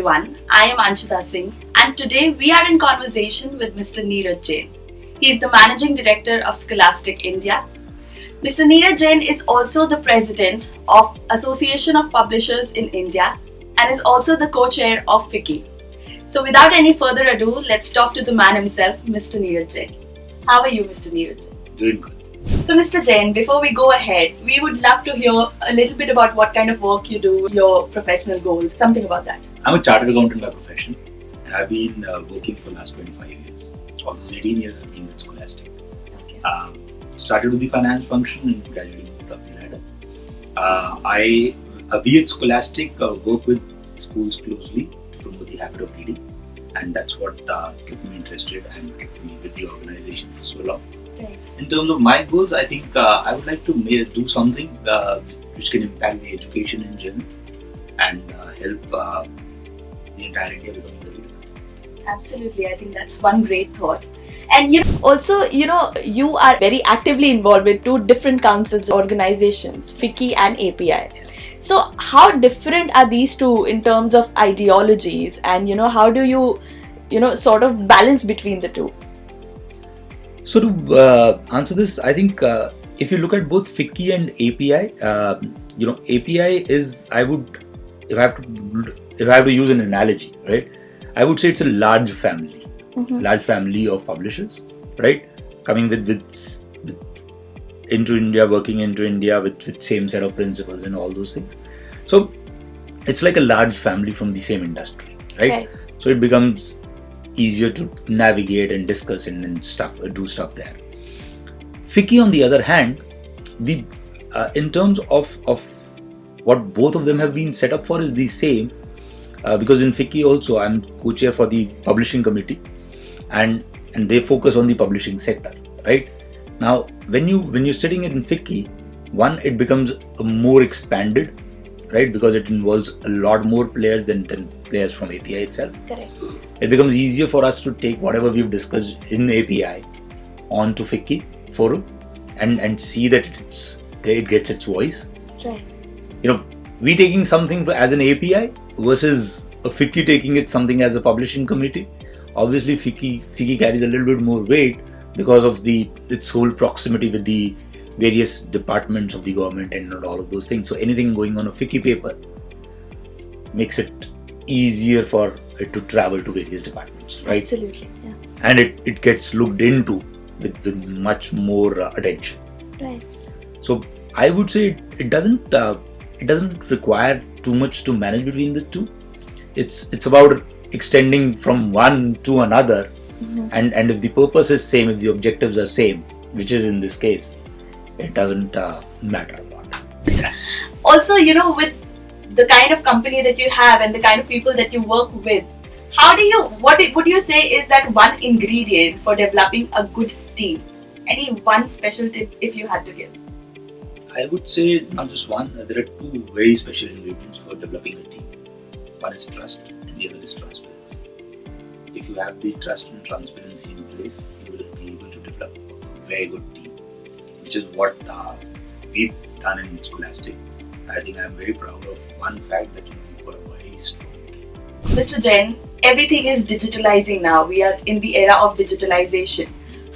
everyone. I am Anshita Singh, and today we are in conversation with Mr. Neeraj Jain. He is the Managing Director of Scholastic India. Mr. Neeraj Jain is also the President of Association of Publishers in India and is also the co-chair of FICCI. So without any further ado, let's talk to the man himself, Mr. Neeraj Jain. How are you, Mr. Neeraj Jain? Doing good. So Mr. Jain, before we go ahead, we would love to hear a little bit about what kind of work you do, your professional goals, something about that. I'm a chartered accountant by profession, and I've been working for the last 25 years. Almost 18 years I've been with Scholastic. Okay. Started with the finance function and gradually moved up the ladder. We at Scholastic work with schools closely to promote the habit of reading, and that's what kept me interested and kept me with the organization for so long. Right. In terms of my goals, I think I would like to do something which can impact the education in general and help the entire India become the leader. Absolutely, I think that's one great thought. And you are very actively involved with two different councils, organizations, FICCI and API. So how different are these two in terms of ideologies, and how do you sort of balance between the two? So to answer this, I think if you look at both FICCI and API, API is, if I have to use an analogy, right? I would say it's a large family, large family of publishers, right? Coming with into India, working into India with same set of principles and all those things. So it's like a large family from the same industry, right? So it becomes easier to navigate and discuss and do stuff there. FICCI, on the other hand, in terms of what both of them have been set up for is the same, because in FICCI also I'm co-chair for the publishing committee, and they focus on the publishing sector, right? Now when you're sitting in FICCI, one, it becomes a more expanded, right, because it involves a lot more players than players from API itself. Correct. It becomes easier for us to take whatever we've discussed in API onto FICCI forum and see that it gets its voice. Right. We taking something as an API versus a FICCI taking it something as a publishing committee. Obviously, FICCI carries a little bit more weight because of its whole proximity with the various departments of the government and all of those things. So anything going on a FICCI paper makes it easier for it to travel to various departments, right? Absolutely, yeah. And it gets looked into with much more attention. Right. So I would say it doesn't require too much to manage between the two. It's about extending from one to another, and if the purpose is same, if the objectives are same, which is in this case, it doesn't matter a lot. Also, with the kind of company that you have and the kind of people that you work with, what would you say is that one ingredient for developing a good team? Any one special tip if you had to give? I would say not just one. There are two very special ingredients for developing a team. One is trust and the other is transparency. If you have the trust and transparency in place, you will be able to develop a very good team, which is what we've done in Scholastic. I think I'm very proud of one fact that we've got a very strong team. Mr. Jain, everything is digitalizing now. We are in the era of digitalization.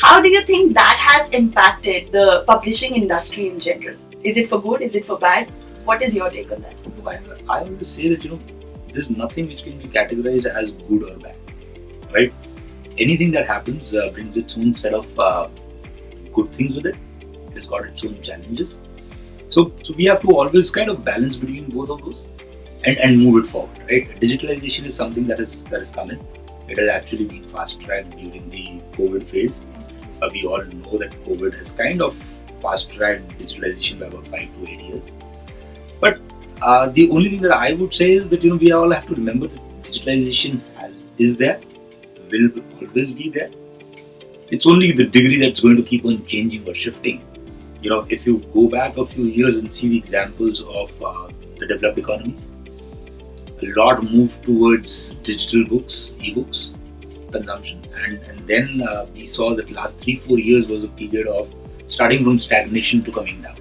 How do you think that has impacted the publishing industry in general? Is it for good? Is it for bad? What is your take on that? I want to say that there's nothing which can be categorized as good or bad, right? Anything that happens brings its own set of good things with it. It's got its own challenges. So we have to always kind of balance between both of those and move it forward, right? Digitalization is something that has come in. It has actually been fast-tracked during the COVID phase. We all know that COVID has kind of fast-tracked digitalization by about 5 to 8 years. But the only thing that I would say is that we all have to remember that digitalization is there, will always be there. It's only the degree that's going to keep on changing or shifting. If you go back a few years and see the examples of the developed economies, a lot moved towards digital books, e-books consumption, and then we saw that last 3-4 years was a period of starting from stagnation to coming down,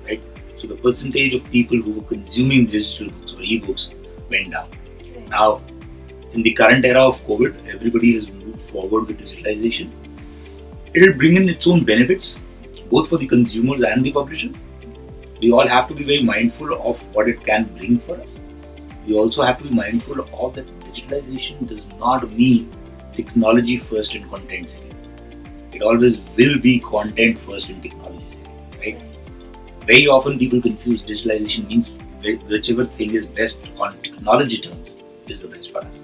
right? So the percentage of people who were consuming digital books or e-books went down. Right. Now in the current era of COVID, everybody has moved forward with digitalization. It will bring in its own benefits, both for the consumers and the publishers. We all have to be very mindful of what it can bring for us. We also have to be mindful of that digitalization does not mean technology first and content second. It always will be content first and technology second, right? Very often people confuse digitalization means whichever thing is best on technology terms is the best for us.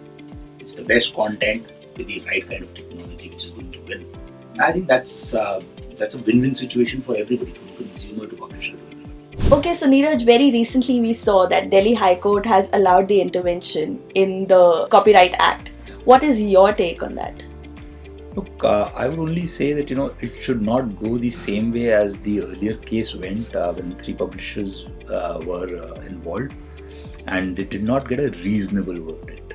It's the best content with the right kind of technology which is going to win. And I think that's a win-win situation for everybody, from consumer to publisher to everybody. Okay, so Neeraj, very recently we saw that Delhi High Court has allowed the intervention in the Copyright Act. What is your take on that? Look, I would only say that it should not go the same way as the earlier case went when 3 publishers were involved and they did not get a reasonable verdict.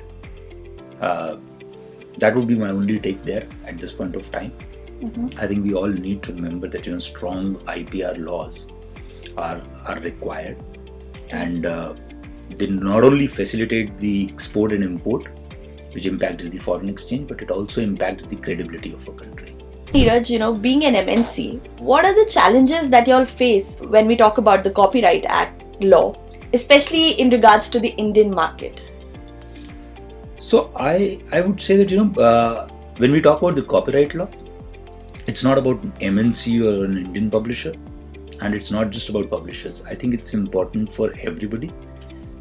That would be my only take there at this point of time. Mm-hmm. I think we all need to remember that strong IPR laws are required, and they not only facilitate the export and import, which impacts the foreign exchange, but it also impacts the credibility of a country. Neeraj, being an MNC, what are the challenges that you all face when we talk about the Copyright Act law, especially in regards to the Indian market? So I would say that when we talk about the copyright law, it's not about MNC or an Indian publisher, and it's not just about publishers. I think it's important for everybody,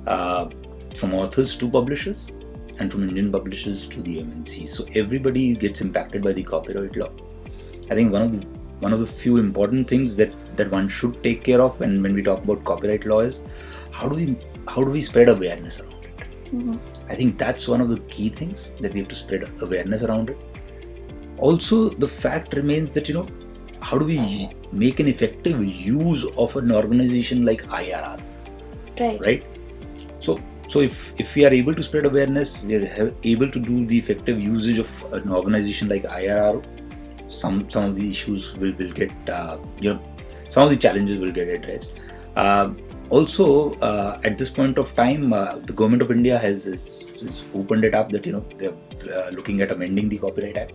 from authors to publishers, and from Indian publishers to the MNC. So everybody gets impacted by the copyright law. I think one of the few important things that one should take care of when we talk about copyright law is how do we spread awareness around it. Mm-hmm. I think that's one of the key things, that we have to spread awareness around it. Also, the fact remains that how do we make an effective use of an organization like IRR, right? So if we are able to spread awareness, we are able to do the effective usage of an organization like IRR, some of the issues will get some of the challenges will get addressed. Also, at this point of time, the government of India has opened it up that they're looking at amending the Copyright Act.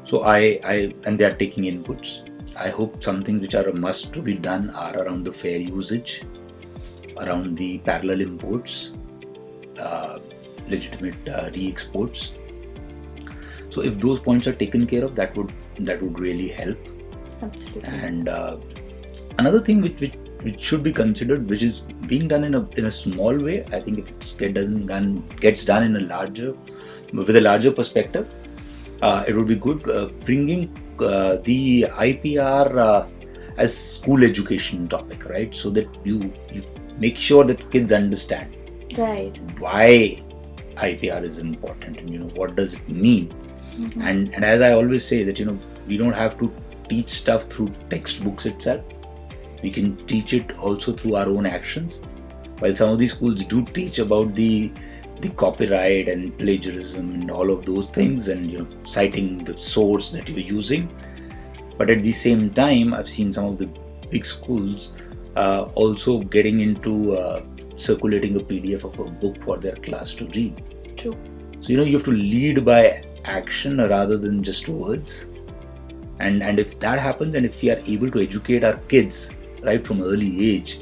So and they are taking inputs. I hope some things which are a must to be done are around the fair usage, around the parallel imports, legitimate re-exports. So if those points are taken care of, that would really help. Absolutely. And another thing which should be considered, which is being done in a small way, I think if it gets done in with a larger perspective, it would be good. Bringing the IPR as school education topic, right? So that you make sure that kids understand why IPR is important and what does it mean. Mm-hmm. And as I always say that we don't have to teach stuff through textbooks itself. We can teach it also through our own actions. While some of these schools do teach about the copyright and plagiarism and all of those things, and citing the source that you're using, but at the same time I've seen some of the big schools also getting into circulating a PDF of a book for their class to read. True. So you have to lead by action rather than just words, and if that happens, and if we are able to educate our kids right from early age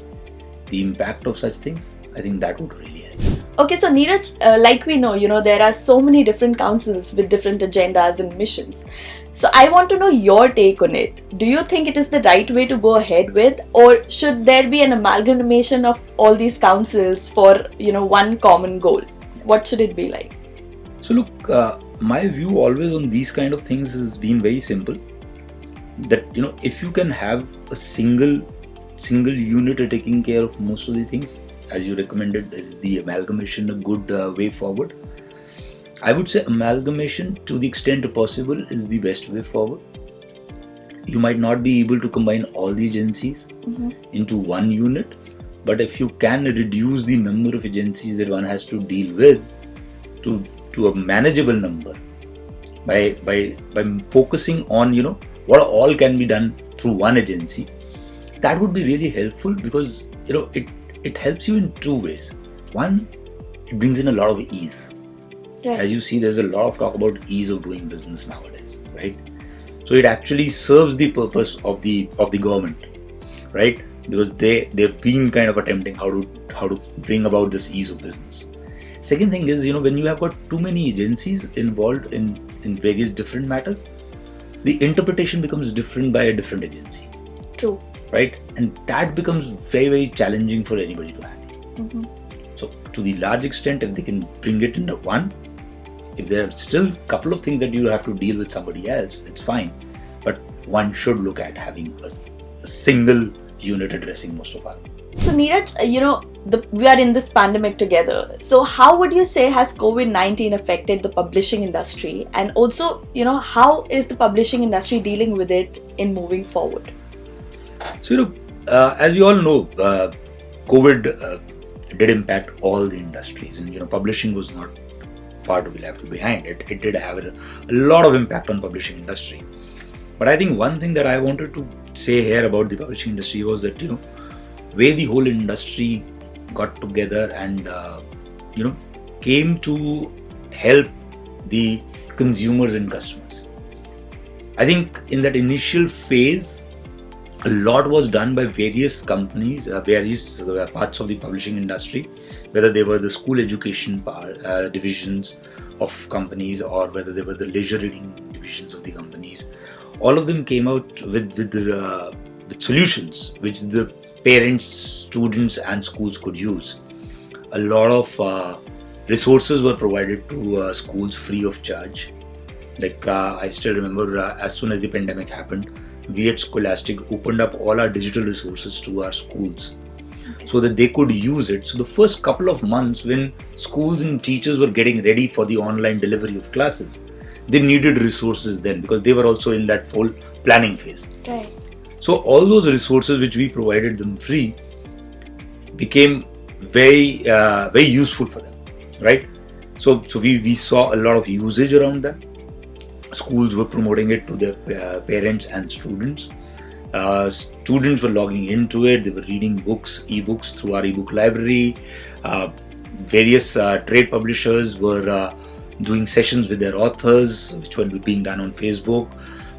the impact of such things, I think that would really help. Okay, so Neeraj, like we know, there are so many different councils with different agendas and missions. So I want to know your take on it. Do you think it is the right way to go ahead with, or should there be an amalgamation of all these councils for, one common goal? What should it be like? So look, my view always on these kind of things has been very simple. That, if you can have a single unit taking care of most of the things, as you recommended, is the amalgamation a good way forward? I would say amalgamation, to the extent possible, is the best way forward. You might not be able to combine all the agencies into one unit, but if you can reduce the number of agencies that one has to deal with to a manageable number by focusing on what all can be done through one agency, that would be really helpful, because it helps you in two ways. One, it brings in a lot of ease. Right. As you see, there's a lot of talk about ease of doing business nowadays, right? So it actually serves the purpose of the government, right? Because they've been kind of attempting how to bring about this ease of business. Second thing is, when you have got too many agencies involved in various different matters, the interpretation becomes different by a different agency. True. Right? And that becomes very, very challenging for anybody to handle. So to the large extent, if they can bring it into one, if there are still a couple of things that you have to deal with somebody else, it's fine. But one should look at having a single unit addressing most of our. So Neeraj, we are in this pandemic together. So how would you say has COVID-19 affected the publishing industry? And also, how is the publishing industry dealing with it in moving forward? So, as you all know, COVID did impact all the industries, and publishing was not far to be left behind. It did have a lot of impact on publishing industry. But I think one thing that I wanted to say here about the publishing industry was that where the whole industry got together and came to help the consumers and customers. I think in that initial phase, a lot was done by various companies, various parts of the publishing industry, whether they were the school education divisions of companies or whether they were the leisure reading divisions of the companies. All of them came out with solutions which the parents, students and schools could use. A lot of resources were provided to schools free of charge. Like I still remember as soon as the pandemic happened, we at Scholastic opened up all our digital resources to our schools so that they could use it. So the first couple of months when schools and teachers were getting ready for the online delivery of classes, they needed resources then because they were also in that full planning phase. Right. So all those resources which we provided them free became very, very useful for them, right? So we saw a lot of usage around that. Schools were promoting it to their parents and students. Students were logging into it. They were reading books, ebooks through our ebook library. Various trade publishers were doing sessions with their authors, which were being done on Facebook,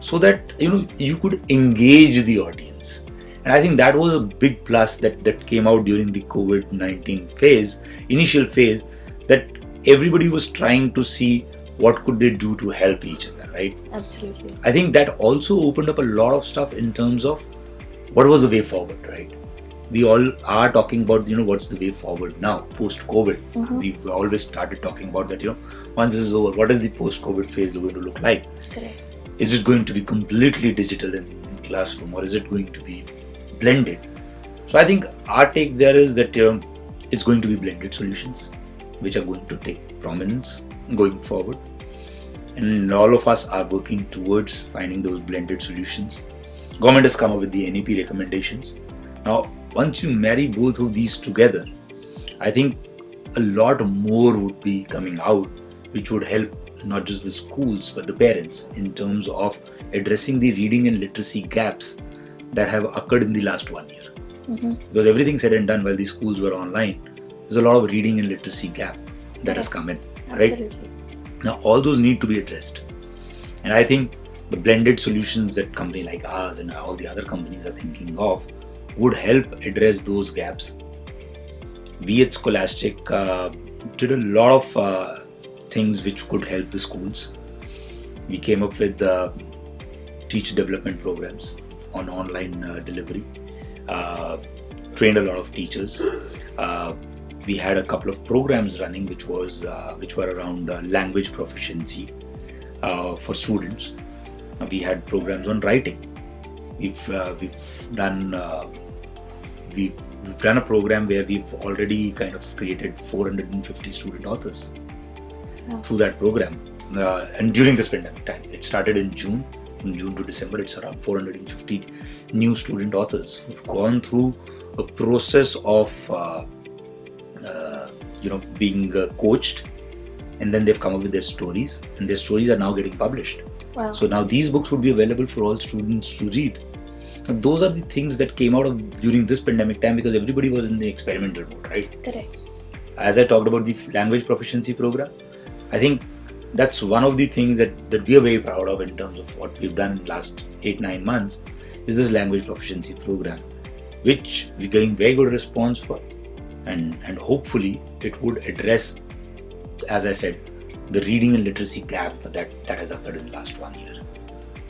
so that you could engage the audience. And I think that was a big plus that came out during the COVID-19 initial phase, that everybody was trying to see what could they do to help each other, right? Absolutely. I think that also opened up a lot of stuff in terms of what was the way forward, right? We all are talking about, what's the way forward now, post-COVID. We've always started talking about that, once this is over, what is the post-COVID phase going to look like? Correct. Is it going to be completely digital in classroom, or is it going to be blended? So I think our take there is that it's going to be blended solutions, which are going to take prominence going forward. And all of us are working towards finding those blended solutions. Government has come up with the NEP recommendations. Now, once you marry both of these together, I think a lot more would be coming out, which would help not just the schools but the parents in terms of addressing the reading and literacy gaps that have occurred in the last 1 year. Because everything said and done while the schools were online, there's a lot of reading and literacy gap that has come in, right? Absolutely. Now all those need to be addressed, and I think the blended solutions that company like ours and all the other companies are thinking of would help address those gaps. We at Scholastic did a lot of things which could help the schools. We came up with teacher development programs on online delivery, trained a lot of teachers. We had a couple of programs running which were around language proficiency for students. We had programs on writing. We've done a program where we've already kind of created 450 student authors through that program. And during this pandemic time, it started in June. From June to December, it's around 450 new student authors who've gone through a process of being coached, and then they've come up with their stories, and their stories are now getting published. Wow. So now these books would be available for all students to read. Now, those are the things that came out of during this pandemic time because everybody was in the experimental mode, right? Correct. As I talked about the language proficiency program, I think that's one of the things that we are very proud of in terms of what we've done in the last 8-9 months is this language proficiency program, which we're getting very good response for, and hopefully it would address, as I said, the reading and literacy gap that has occurred in the last 1 year.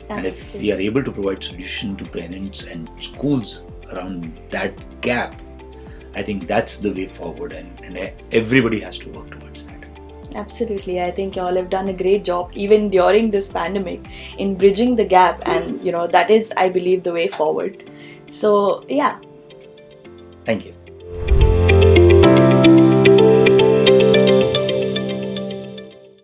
And if we are able to provide solution to parents and schools around that gap, I think that's the way forward, and everybody has to work towards that. Absolutely. I think you all have done a great job even during this pandemic in bridging the gap, and that is, I believe, the way forward. So yeah. Thank you.